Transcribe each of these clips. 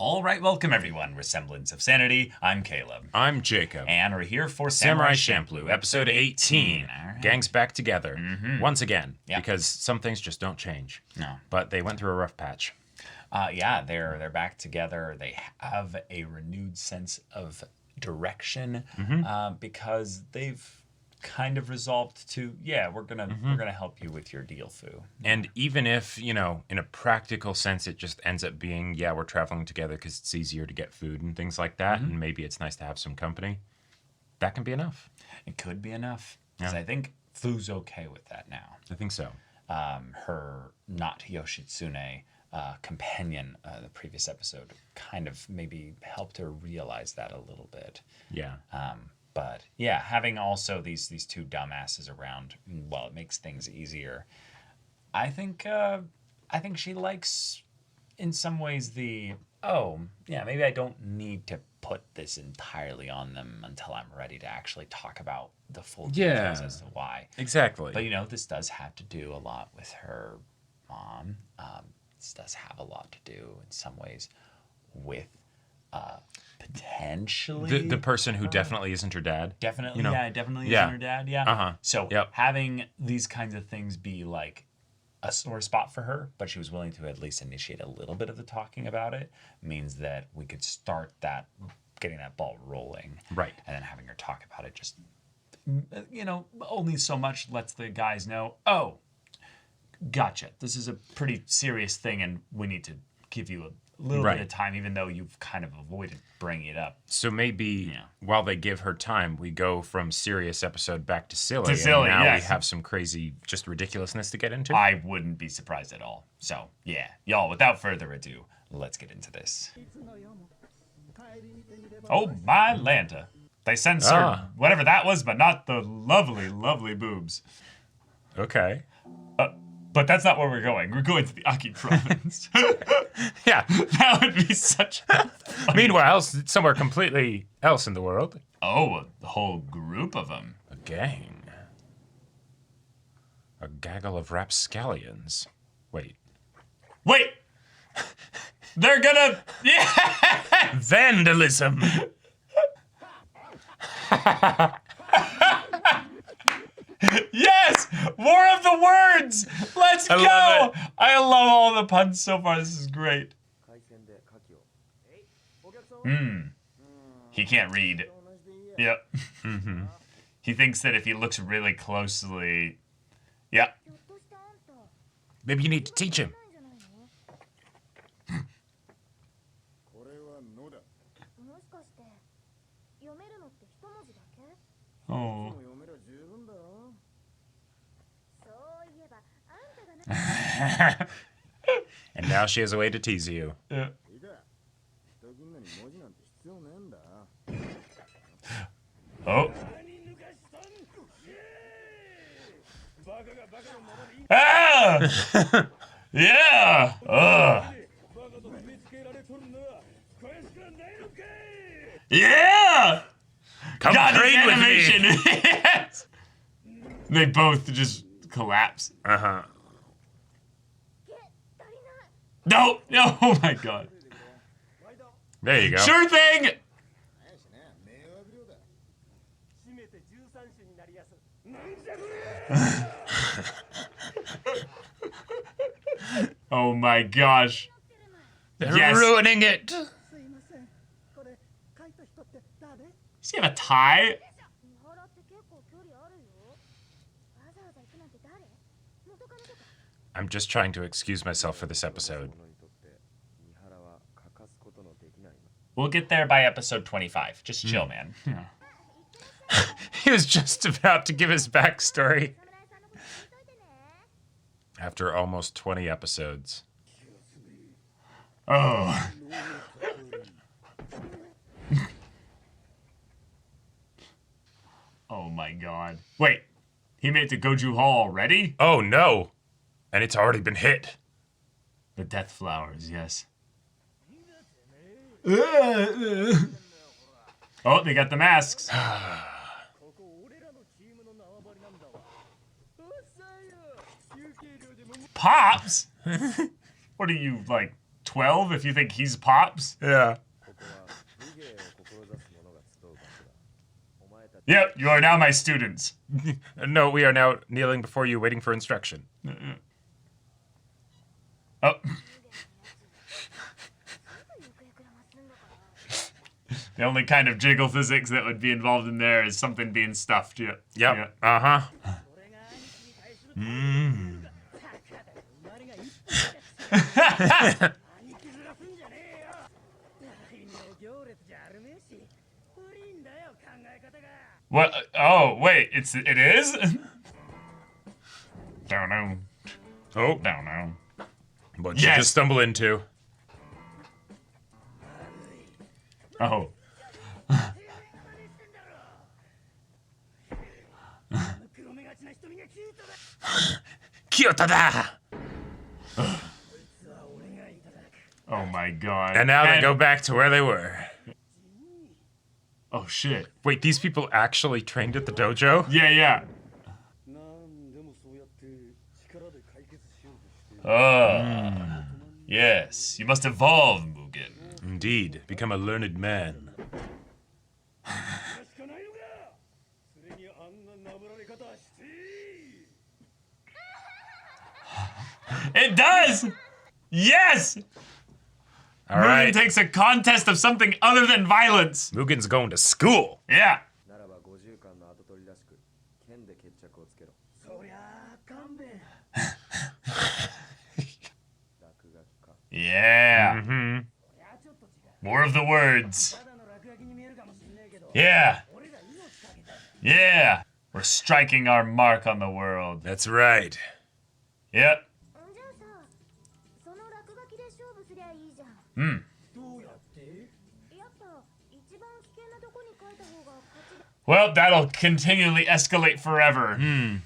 All right, welcome everyone. We're Semblance of Sanity. I'm Caleb. I'm Jacob. And we're here for Samurai Champloo, episode 18. Right. Gang's back together. Once again. Yep. Because some things just don't change. No. But they went through a rough patch. Yeah, they're back together. They have a renewed sense of direction because they've kind of resolved to, we're gonna help you with your deal, Fu. And even if, in a practical sense, it just ends up being, we're traveling together because it's easier to get food and things like that, and maybe it's nice to have some company, that can be enough. It could be enough. Because Yeah. I think Fu's okay with that now. I think so. Her not Yoshitsune companion, the previous episode, kind of maybe helped her realize that a little bit. Yeah. But yeah, having also these two dumbasses around, well, it makes things easier. I think she likes, in some ways, maybe I don't need to put this entirely on them until I'm ready to actually talk about the full details as to why. Exactly. But this does have to do a lot with her mom. This does have a lot to do in some ways with potentially the person who definitely isn't her dad. definitely definitely Yeah. isn't her dad. So Yep. having these kinds of things be like a sore spot for her, but she was willing to at least initiate a little bit of the talking about it, means that we could start getting that ball rolling, Right. and then having her talk about it just only so much lets the guys know, oh, gotcha, this is a pretty serious thing and we need to give you a little Right. bit of time, even though you've kind of avoided bringing it up. So maybe while they give her time, we go from serious episode back to silly. To silly, and now yes. we have some crazy, just ridiculousness to get into. I wouldn't be surprised at all. So, y'all, without further ado, let's get into this. Oh, my Lanta. They censored whatever that was, but not the lovely, lovely boobs. Okay. But that's not where we're going. We're going to the Aki province. Yeah. That would be such a... Meanwhile, somewhere completely else in the world. Oh, a whole group of them. A gang. A gaggle of rapscallions. Wait. They're gonna... Yeah! Vandalism! Yes! More of the words! Let's go! love it. I love all the puns so far. This is great. He can't read. Yep. He thinks that if he looks really closely... Yep. Maybe you need to teach him. Oh. And now she has a way to tease you. Yeah. Oh. Ah! Yeah! Ugh. Yeah! Come God, this train with animation! me. Yes! They both just collapse. Uh-huh. No! No! Oh my god. There you go. Sure thing! Oh my gosh. They're Yes. ruining it. Does he have a tie? I'm just trying to excuse myself for this episode. We'll get there by episode 25. Just chill, man. He was just about to give his backstory. After almost 20 episodes. Oh. Oh my god. Wait, he made it to Goju Hall already? Oh no! And it's already been hit. The Death Flowers, yes. Oh, they got the masks. Pops? What are you, like, 12 if you think he's Pops. Yeah. Yep, you are now my students. No, we are now kneeling before you, waiting for instruction. Oh. The only kind of jiggle physics that would be involved in there is something being stuffed. Yep. Yep. Uh-huh. Mm. What? Oh, wait. It is? Don't know. Oh. Don't know. What did you just stumble into? Oh. Kyoto da! Oh my god. And now they go back to where they were. Oh shit. Wait, these people actually trained at the dojo? Yeah, yeah. Yes. You must evolve, Mugen. Indeed. Become a learned man. It does! Yes! All right. Mugen takes a contest of something other than violence. Mugen's going to school. Yeah. Yeah. Mm-hmm. More of the words. Yeah. Yeah. We're striking our mark on the world. That's right. Yep. Hmm. Well, that'll continually escalate forever. Hmm.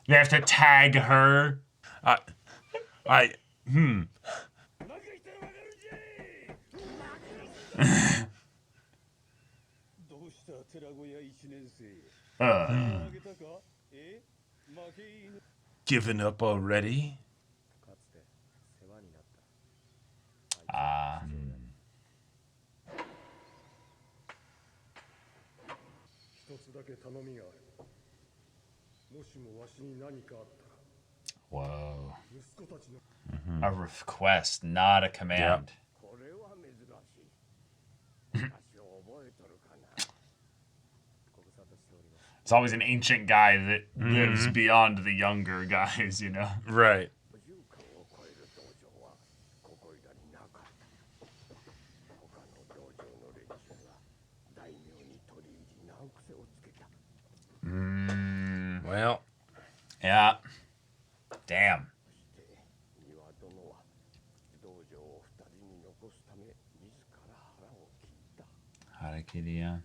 They have to tag her. Given up already? Whoa. A request, not a command. It's always an ancient guy that lives beyond the younger guys, you know? Right. Well. Yeah. Damn. Harakiri.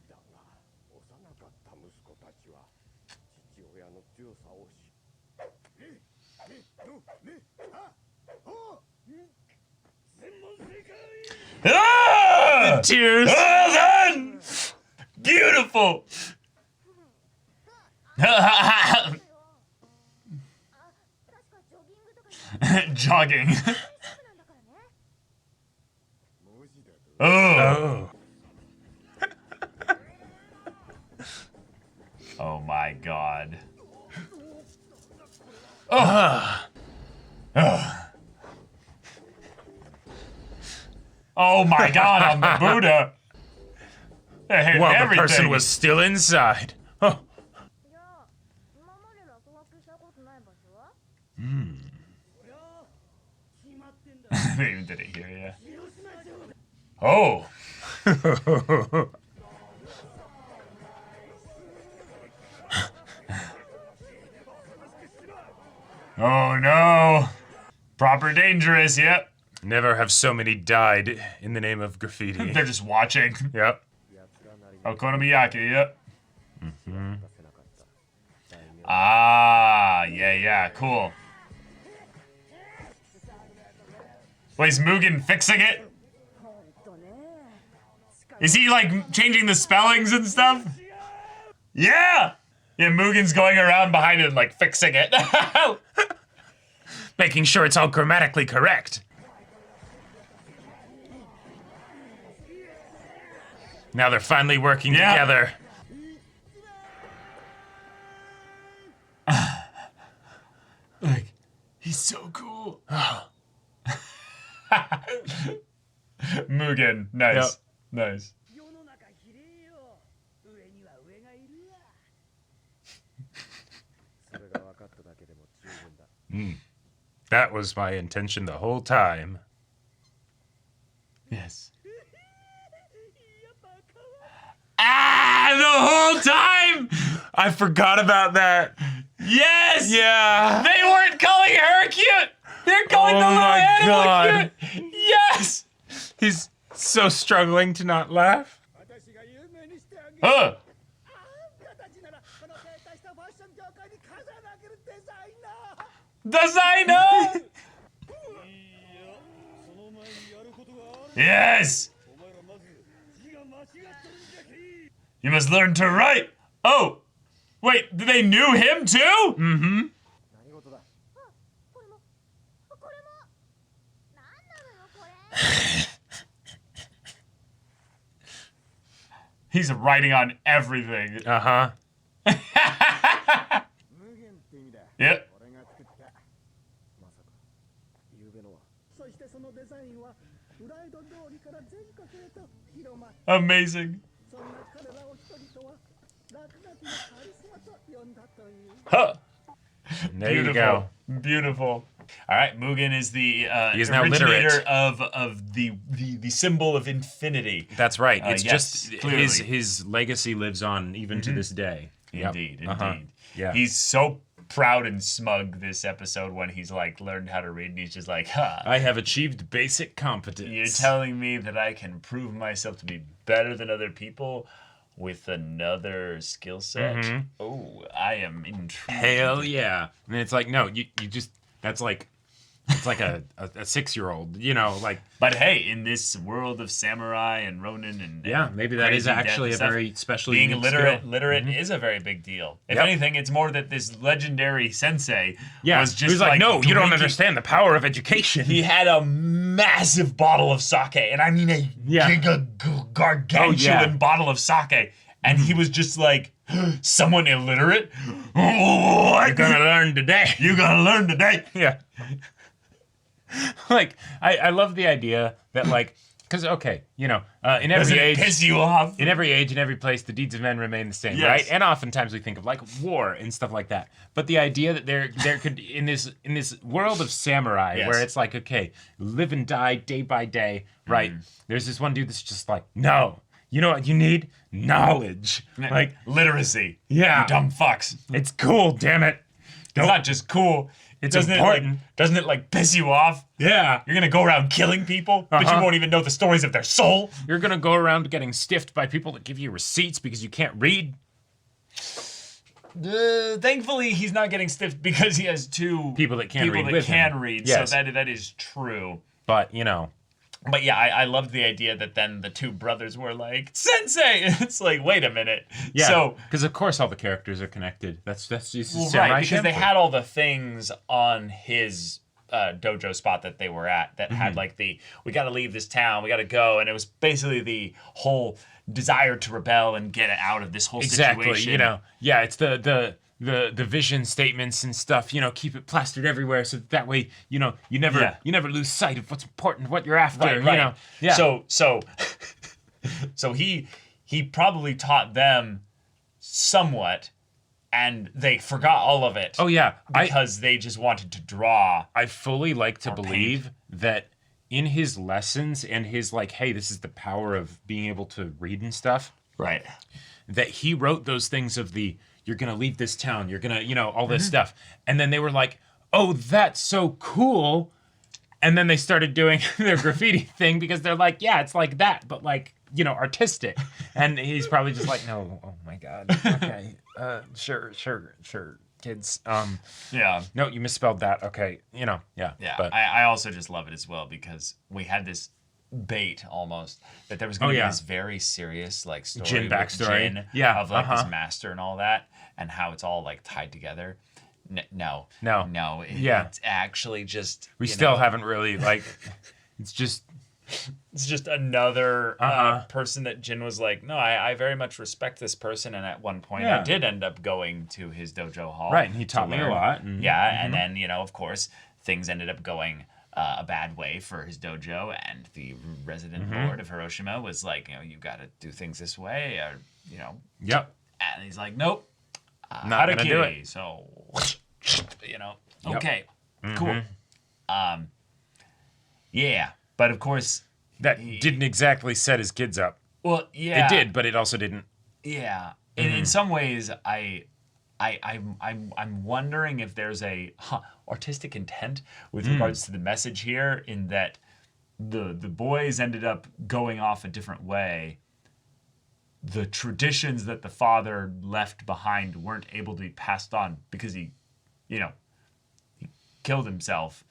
Ah! Tears. Well done! Beautiful! Jogging. Oh. Oh my god. Oh. Oh my god, on the Buddha. Well, the everything. person was still inside. Oh. They even did it here, yeah. Oh. Oh no. Proper dangerous, yep. Never have so many died in the name of graffiti. They're just watching. Yep. Okonomiyaki, yep. Ah, yeah, cool. Wait, is Mugen fixing it? Is he, like, changing the spellings and stuff? Yeah! Yeah, Mugen's going around behind it and, like, fixing it. making sure it's all grammatically correct. Now they're finally working together. Like, he's so cool. Mugen, nice. Yep. Nice. That was my intention the whole time. Yes. Ah, the whole time! I forgot about that. Yes! Yeah. They weren't calling her cute! They're calling Oh the little my animal God. cute! Yes! He's so struggling to not laugh. Huh! Designer! Yes! You must learn to write! Oh! Wait, they knew him too? Mm-hmm. He's writing on everything. Uh-huh. Yep. Amazing. Huh. There you go. Beautiful. All right, Mugen is the He is now originator literate. of the symbol of infinity. That's right. It's yes, just clearly. his legacy lives on even to this day. Yep. Indeed, Uh-huh. indeed. Yeah. He's so proud and smug this episode when he's like learned how to read, and he's just like, "Huh, I have achieved basic competence. you're telling me that I can prove myself to be better than other people with another skill set? Oh, I am intrigued." Hell yeah. And it's like, no, you just, that's like, it's like a 6-year-old, you know, like. But hey, in this world of samurai and ronin and Yeah, maybe that is crazy death actually and a stuff, very special being unique literate skill. is a very big deal. If Yep. anything, it's more that this legendary sensei Yeah, was he just was like, no, you don't drinking- understand the power of education. He had a massive bottle of sake, and I mean a Yeah. gargantuan bottle of sake, and he was just like, someone illiterate? What? You're gonna learn today. You're gonna learn today. Yeah. Like, I love the idea that, like, because, okay, you know, in Does every it age, piss you off? in every age and every place, the deeds of men remain the same, Yes. right? And oftentimes we think of like war and stuff like that. But the idea that there could in this world of samurai, Yes. where it's like, okay, live and die day by day, right? There's this one dude that's just like, no, you know what you need? Knowledge. Like, literacy. yeah, You dumb fucks. it's cool, damn it. It's not just cool. It's doesn't important. Doesn't it like piss you off? Yeah. You're gonna go around killing people, but you Uh-huh. won't even know the stories of their soul. You're gonna go around getting stiffed by people that give you receipts because you can't read. Thankfully, he's not getting stiffed because he has two People that can people read that with can him. read. Yes. So that is true. But, you know, But yeah, I loved the idea that then the two brothers were like, Sensei! It's like, wait a minute. yeah. So, Because, of course, all the characters are connected. That's just well, Samurai right, because they Champloo. had all the things on his dojo spot that they were at that Mm-hmm. had like we got to leave this town, we got to go. And it was basically the whole desire to rebel and get out of this whole Exactly, situation. you know. Yeah, it's the vision statements and stuff, you know, keep it plastered everywhere so that way, you know, you never lose sight of what's important, what you're after, Right, you right. know. Yeah. So he probably taught them somewhat, and they forgot all of it. Oh yeah, because they just wanted to draw. I fully like to Or believe that in his lessons and his like, hey, this is the power of being able to read and stuff, Right. that he wrote those things of the you're gonna leave this town, you're gonna, you know, all Mm-hmm. this stuff. And then they were like, oh, that's so cool. And then they started doing their graffiti thing because they're like, yeah, it's like that, but like, you know, artistic. And he's probably just like, no, oh my God. Okay. Sure, kids. Yeah. No, you misspelled that. Okay. You know, yeah. Yeah. But I also just love it as well because we had this bait almost that there was going to yeah. be this very serious like story Jin with backstory. Jin Yeah, of like uh-huh. his master and all that and how it's all like tied together. No. No. No. Yeah. It's actually just. We you still know, haven't really like. It's just It's just another Uh-uh. person that Jin was like, no, I very much respect this person. And at one point, I Yeah. did end up going to his dojo hall. Right, and he to taught me a learn. lot, and- Yeah, and then, of course, things ended up going a bad way for his dojo. And the resident board of Hiroshima was like, you got to do things this way. Or, Yep. and he's like, nope. Not gonna do Harakiri. it. So, Yep. okay, cool. Yeah, but of course, That didn't exactly set his kids up. well, yeah, It did, but it also didn't. yeah. In some ways, I'm wondering if there's a artistic intent with regards to the message here, in that the boys ended up going off a different way. The traditions that the father left behind weren't able to be passed on because he killed himself.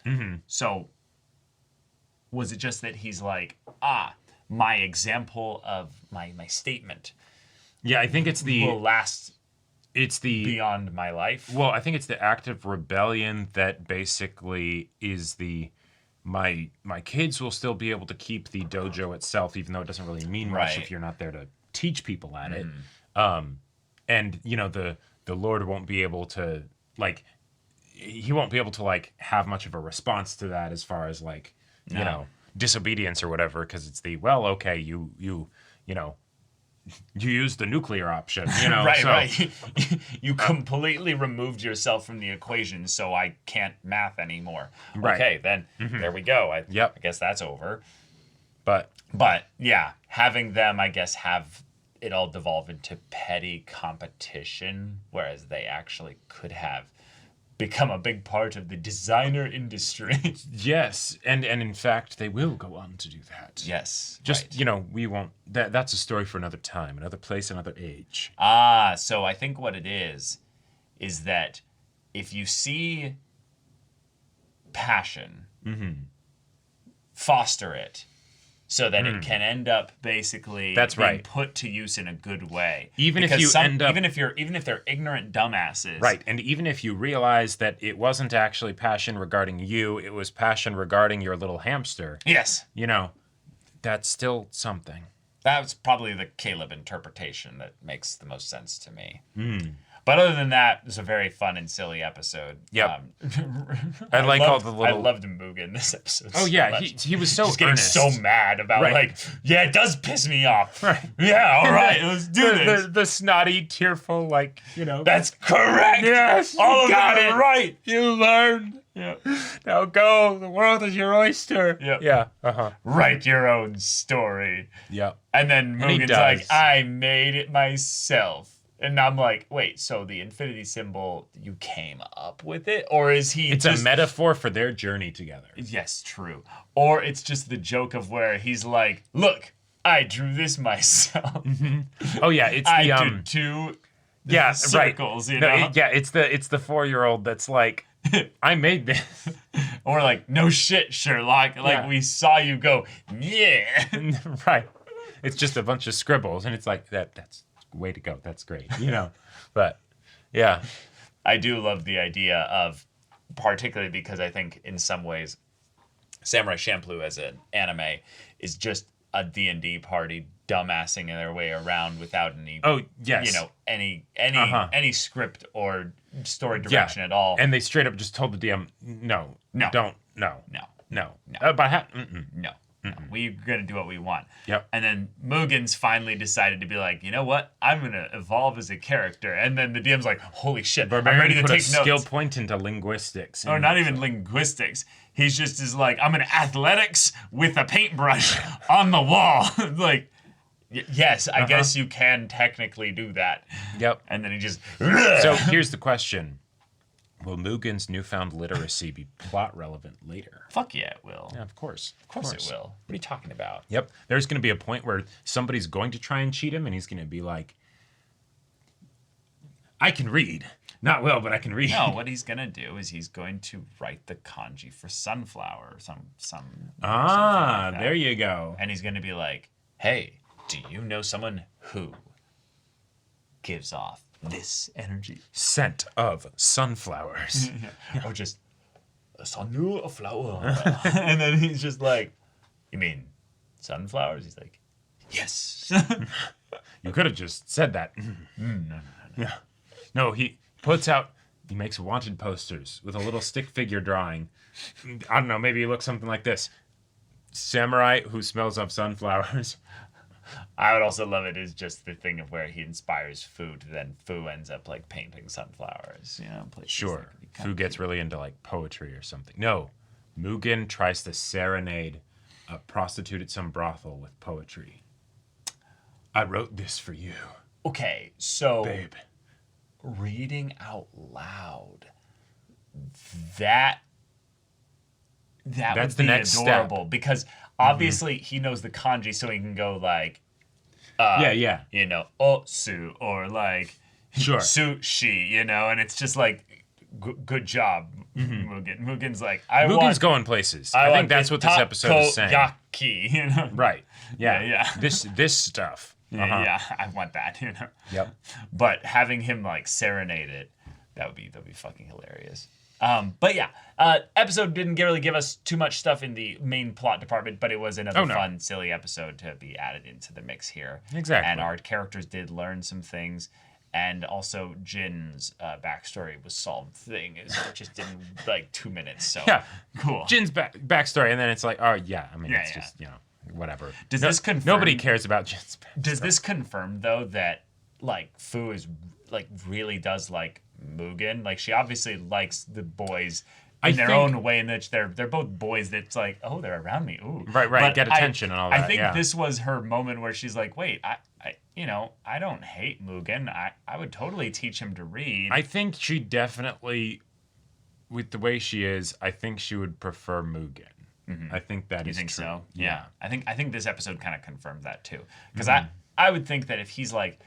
So was it just that he's like, my example of my statement Yeah, I think it's will last it's the beyond my life? well, I think it's the act of rebellion that basically is my kids will still be able to keep the dojo itself, even though it doesn't really mean much Right. if you're not there to teach people at it. And the Lord won't be able to like he won't be able to like have much of a response to that as far as like disobedience or whatever, because it's okay, you used the nuclear option, Right, so, right. You completely removed yourself from the equation, so I can't math anymore. Right. Okay, then there we go. I guess that's over. But But yeah, having them, I guess, have it all devolve into petty competition, whereas they actually could have become a big part of the designer industry. yes, and in fact they will go on to do that. Yes. Just right. we won't. That's a story for another time, another place, another age. So I think what it is that if you see passion, foster it so that it can end up basically That's being right. put to use in a good way. Even if Because you end up- even if they're ignorant dumbasses. Right, and even if you realize that it wasn't actually passion regarding you, it was passion regarding your little hamster. Yes. That's still something. That's probably the Caleb interpretation that makes the most sense to me. But other than that, it's a very fun and silly episode. Yep. I like all the little. I loved Mugen this episode. Oh so yeah, much. he was so He's getting earnest. so mad about Right. it does piss me off. Right. Yeah, all right, let's do this. The snotty, tearful, That's correct. Yes, all you of got it. it. Right. You learned. Yeah. Now go. The world is your oyster. Yep. Yeah. Uh-huh. Write your own story. Yep. And then And he Mugen's does. like, I made it myself. And I'm like, wait, so the infinity symbol, you came up with it? Or is he It's just... a metaphor for their journey together. Yes, true. Or it's just the joke of where he's like, look, I drew this myself. Oh yeah, it's I the did two yeah, circles, right. you know? It's the 4-year-old that's like, I made this. Or like, no shit, Sherlock. Like, Yeah. we saw you go, yeah. Right. It's just a bunch of scribbles, and it's like that's way to go. That's great. But yeah. I do love the idea of, particularly because I think in some ways, Samurai Champloo as an anime is just a D&D party dumbassing their way around without any, Oh yes. any script or story direction at all. And they straight up just told the DM, no, don't, no. No. No. We're going to do what we want. Yep. And then Mugen's finally decided to be like, you know what? I'm going to evolve as a character. And then the DM's like, holy shit, I'm ready to put take a skill notes. point into linguistics. Or not even linguistics. He's just is like, I'm an athletics with a paintbrush on the wall. Like, yes, I guess you can technically do that. Yep. And then he just... So here's the question. Will Mugen's newfound literacy be plot relevant later? Fuck yeah, it will. Yeah, of course. Of course it will. What are you talking about? Yep. There's going to be a point where somebody's going to try and cheat him, and he's going to be like, I can read. Not well, but I can read. No, what he's going to do is he's going to write the kanji for sunflower or some something like that. There you go. And he's going to be like, hey, do you know someone who gives off this energy. Scent of sunflowers. Or just a sunflower. And then he's just like, you mean sunflowers? He's like, yes. You could have just said that. No. Yeah. No, he makes wanted posters with a little stick figure drawing. I don't know, maybe he looks something like this. Samurai who smells of sunflowers. I would also love it is just the thing of where he inspires Fu to then Fu ends up like painting sunflowers, places Sure. that could be kind Fu of gets really into like poetry or something. No. Mugen tries to serenade a prostitute at some brothel with poetry. I wrote this for you, Okay, so babe. reading out loud, that That's would the be next step. adorable because obviously he knows the kanji, so he can go like, Yeah. osu or like Sure. sushi, and it's just like, good job, Mugen. Mugen's like, Mugen's going places. I think want that's what this episode is saying. takoyaki, Right. Yeah. Yeah. This stuff. Yeah, I want that, Yep. But having him like serenade it, that'd be fucking hilarious. But yeah, episode didn't really give us too much stuff in the main plot department, but it was another fun, silly episode to be added into the mix here. Exactly. And our characters did learn some things, and also Jin's backstory was solved. Thing is, it just in like 2 minutes. So Yeah. cool. Jin's backstory, and then it's like, oh yeah, I mean, Yeah, it's yeah. just whatever. Does this confirm? Nobody cares about Jin's backstory. Does this confirm though that like Fu is like really does like Mugen? Like she obviously likes the boys in their own way, in which they're both boys. That's like, oh, they're around me. Ooh, Right, But get attention and all that. I think yeah. this was her moment where she's like, wait, I don't hate Mugen. I would totally teach him to read. I think she definitely, with the way she is, I think she would prefer Mugen. I think that You is think true. so? Yeah. I think this episode kind of confirmed that too. Because Mm-hmm. I would think that if he's like,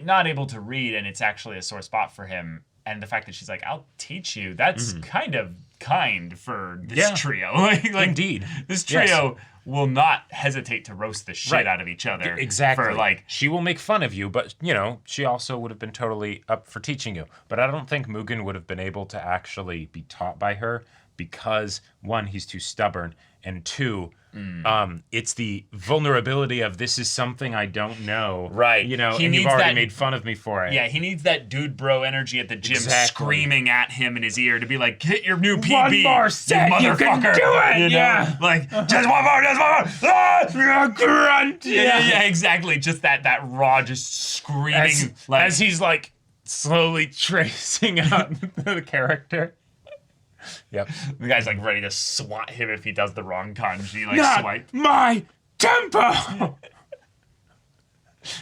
not able to read and it's actually a sore spot for him, and the fact that she's like, I'll teach you, that's kind for this Yeah. trio. like Indeed. This trio will not hesitate to roast the shit Right. out of each other. Exactly. For like, she will make fun of you, but she also would have been totally up for teaching you. But I don't think Mugen would have been able to actually be taught by her because one, he's too stubborn, and two, it's the vulnerability of this is something I don't know. Right. He He and needs you've already that- made fun of me for it. yeah, he needs that dude bro energy at the gym Exactly. screaming at him in his ear to be like, hit your new PB. One more set, you can motherfucker. do it, yeah. Like, just one more. Ah! Grunt. Yeah, exactly. Just that raw, just screaming. As he's like slowly tracing out the character. Yep. the guy's like ready to swat him if he does the wrong kanji, like Not swipe. my tempo.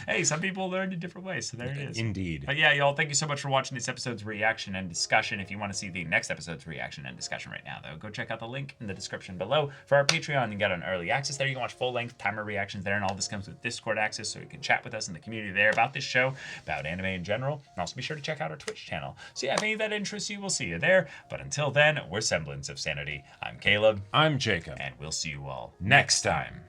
Hey, some people learn in different ways, so there it is. Indeed. But yeah, y'all, thank you so much for watching this episode's reaction and discussion. If you want to see the next episode's reaction and discussion right now, though, go check out the link in the description below. For our Patreon, you get an early access there. You can watch full-length timer reactions there, and all this comes with Discord access, so you can chat with us in the community there about this show, about anime in general, and also be sure to check out our Twitch channel. So yeah, if any of that interests you, we'll see you there. But until then, we're Semblance of Sanity. I'm Caleb, I'm Jacob. and we'll see you all Next time.